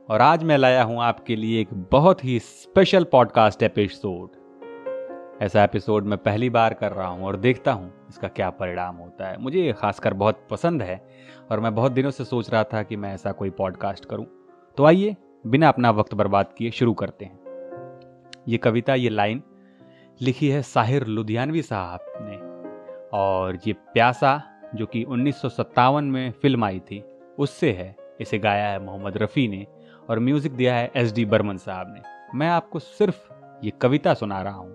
और आज मैं लाया हूं आपके लिए एक बहुत ही स्पेशल पॉडकास्ट एपिसोड। ऐसा एपिसोड मैं पहली बार कर रहा हूं और देखता हूं इसका क्या परिणाम होता है। मुझे ये खासकर बहुत पसंद है और मैं बहुत दिनों से सोच रहा था कि मैं ऐसा कोई पॉडकास्ट करूं। तो आइए बिना अपना वक्त बर्बाद किए शुरू करते हैं। ये कविता, ये लाइन लिखी है साहिर लुधियानवी साहब ने, और ये प्यासा जो कि 1957 में फिल्म आई थी उससे है। इसे गाया है मोहम्मद रफ़ी ने और म्यूजिक दिया है SD बर्मन साहब ने। मैं आपको सिर्फ ये कविता सुना रहा हूँ,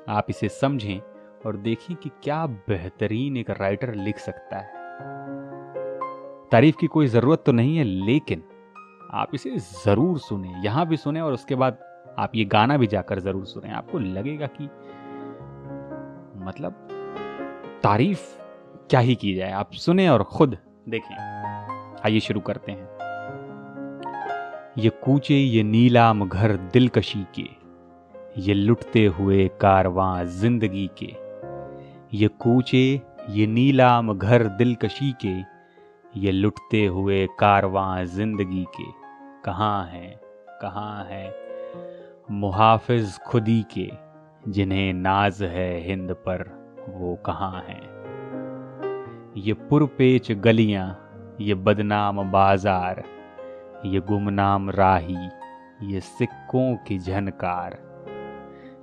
आप इसे समझें और देखें कि क्या बेहतरीन एक राइटर लिख सकता है। तारीफ की कोई ज़रूरत तो नहीं है, लेकिन आप इसे ज़रूर सुने, यहाँ भी सुने और उसके बाद आप ये गाना भी जाकर ज़रूर सुने। आपको लगेगा कि मतलब तारीफ क्या ही की जाए। आप सुने और खुद देखें। आइए शुरू करते हैं। ये कूचे ये नीलाम घर दिलकशी के, ये लुटते हुए कारवां जिंदगी के। ये कूचे ये नीलाम घर दिलकशी के, ये लुटते हुए कारवां जिंदगी के। कहाँ हैं मुहाफिज खुदी के, जिन्हें नाज है हिंद पर वो कहाँ हैं। ये पुरपेच गलियां ये बदनाम बाजार, ये गुमनाम राही ये सिक्कों की झनकार।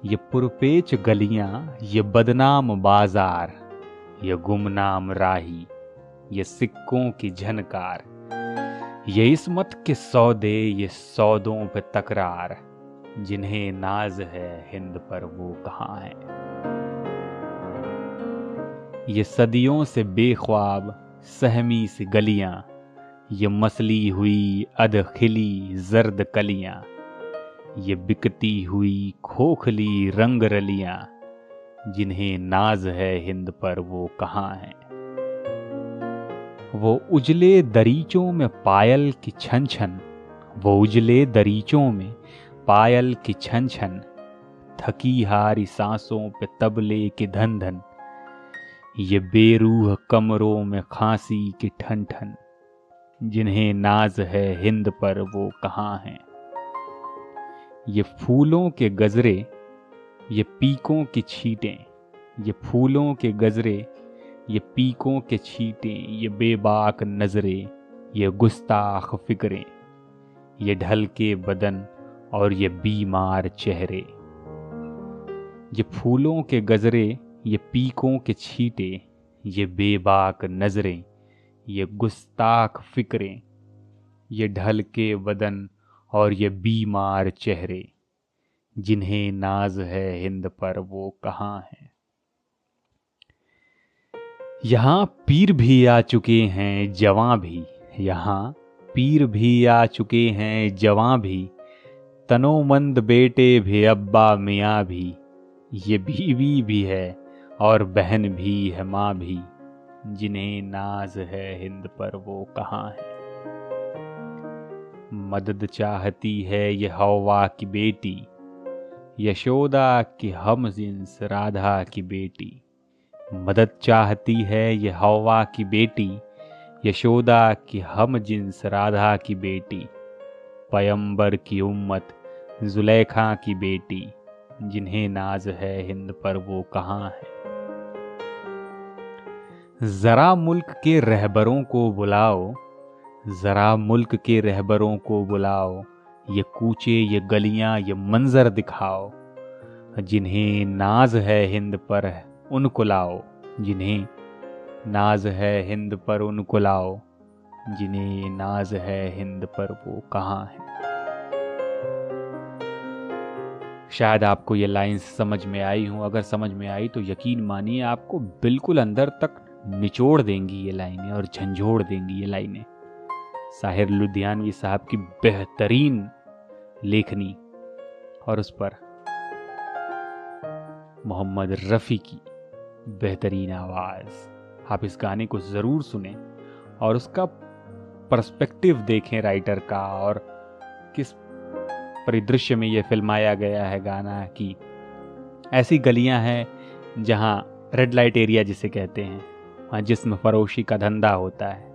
ये पुरपेच गलियां ये बदनाम बाजार, ये गुमनाम राही ये सिक्कों की झनकार। ये इस्मत के सौदे ये सौदों पे तकरार, जिन्हें नाज है हिंद पर वो कहाँ है। ये सदियों से बेख्वाब सहमी सी गलियां, ये मसली हुई अधखिली जर्द कलियां। ये बिकती हुई खोखली रंग रलियां, जिन्हें नाज है हिंद पर वो कहाँ हैं। वो उजले दरीचों में पायल की छन छन, वो उजले दरीचों में पायल की छन छन। थकी हारी सांसों पे तबले की धन धन, ये बेरूह कमरों में खांसी की ठन ठन। जिन्हें नाज है हिंद पर वो कहाँ हैं। ये फूलों के गजरे ये पीकों की छींटें, ये फूलों के गजरे ये पीकों के छींटें। ये बेबाक नजरें ये गुस्ताख फिक्रें, ये ढल के बदन और ये बीमार चेहरे। ये फूलों के गजरे ये पीकों के छींटे, ये बेबाक नजरें ये गुस्ताख फिक्रें। ये ढल के बदन और ये बीमार चेहरे, जिन्हें नाज है हिंद पर वो कहाँ हैं। यहाँ पीर भी आ चुके हैं जवां भी, यहाँ पीर भी आ चुके हैं जवां भी। तनोमंद बेटे भी अब्बा मियाँ भी, ये बीवी भी है और बहन भी है माँ भी। जिन्हें नाज है हिंद पर वो कहाँ है। मदद चाहती है ये हव्वा की बेटी, यशोदा की हम जिन्स राधा की बेटी। मदद चाहती है ये हव्वा की बेटी, यशोदा की हम जिन्स राधा की बेटी। पैगंबर की उम्मत जुलेखा की बेटी, जिन्हें नाज है हिंद पर वो कहाँ है। जरा मुल्क के रहबरों को बुलाओ, जरा मुल्क के रहबरों को बुलाओ। ये कूचे ये गलियां ये मंजर दिखाओ, जिन्हें नाज है हिंद पर उनको लाओ। जिन्हें नाज है हिंद पर उनको लाओ, जिन्हें नाज है हिंद पर वो कहाँ है। शायद आपको ये लाइंस समझ में आई हूँ। अगर समझ में आई तो यकीन मानिए आपको बिल्कुल अंदर तक निचोड़ देंगी ये लाइनें और झंझोड़ देंगी ये लाइनें। साहिर लुधियानवी साहब की बेहतरीन लेखनी और उस पर मोहम्मद रफ़ी की बेहतरीन आवाज़। आप इस गाने को ज़रूर सुने और उसका पर्सपेक्टिव देखें राइटर का, और किस परिदृश्य में ये फिल्माया गया है गाना कि ऐसी गलियां हैं जहां रेड लाइट एरिया जिसे कहते हैं, वहाँ जिस्म फरोशी का धंधा होता है।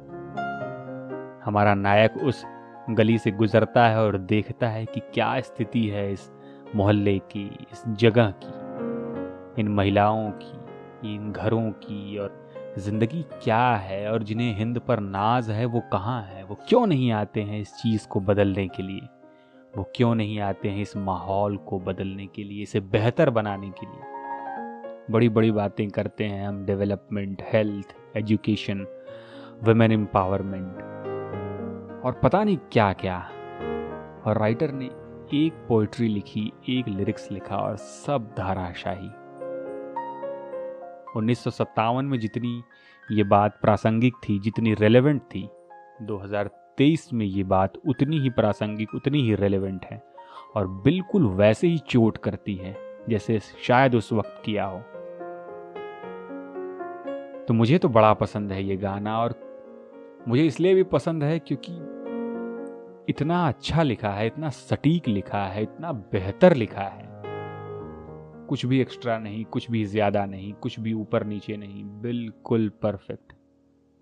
हमारा नायक उस गली से गुजरता है और देखता है कि क्या स्थिति है इस मोहल्ले की, इस जगह की, इन महिलाओं की, इन घरों की, और जिंदगी क्या है, और जिन्हें हिंद पर नाज है वो कहाँ है, वो क्यों नहीं आते हैं इस चीज़ को बदलने के लिए, वो क्यों नहीं आते हैं इस माहौल को बदलने के लिए, इसे बेहतर बनाने के लिए। बड़ी बड़ी बातें करते हैं हम, development, health, education, women empowerment और पता नहीं क्या क्या। और राइटर ने एक पोइट्री लिखी, एक लिरिक्स लिखा और सब धाराशाही। 1957 में जितनी ये बात प्रासंगिक थी, जितनी रेलेवेंट थी, 2023 में ये बात उतनी ही प्रासंगिक, उतनी ही रेलेवेंट है और बिल्कुल वैसे ही चोट करती है जैसे शायद उस वक्त किया हो। तो मुझे तो बड़ा पसंद है ये गाना, और मुझे इसलिए भी पसंद है क्योंकि इतना अच्छा लिखा है, इतना सटीक लिखा है, इतना बेहतर लिखा है। कुछ भी एक्स्ट्रा नहीं, कुछ भी ज़्यादा नहीं, कुछ भी ऊपर नीचे नहीं, बिल्कुल परफेक्ट।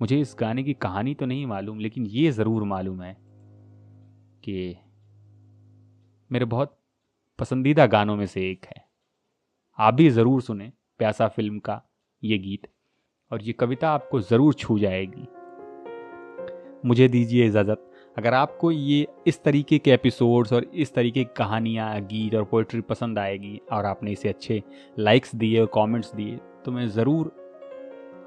मुझे इस गाने की कहानी तो नहीं मालूम, लेकिन ये ज़रूर मालूम है कि मेरे बहुत पसंदीदा गानों में से एक है। आप भी ज़रूर सुने प्यासा फिल्म का ये गीत, और ये कविता आपको ज़रूर छू जाएगी। मुझे दीजिए इजाज़त। अगर आपको ये इस तरीके के एपिसोड्स और इस तरीके की कहानियाँ, गीत और पोइट्री पसंद आएगी और आपने इसे अच्छे लाइक्स दिए और कमेंट्स दिए, तो मैं ज़रूर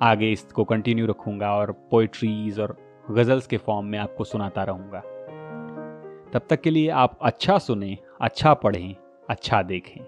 आगे इसको कंटिन्यू रखूँगा और पोइट्रीज़ और गज़ल्स के फॉर्म में आपको सुनाता रहूँगा। तब तक के लिए आप अच्छा सुने, अच्छा पढ़ें, अच्छा देखें।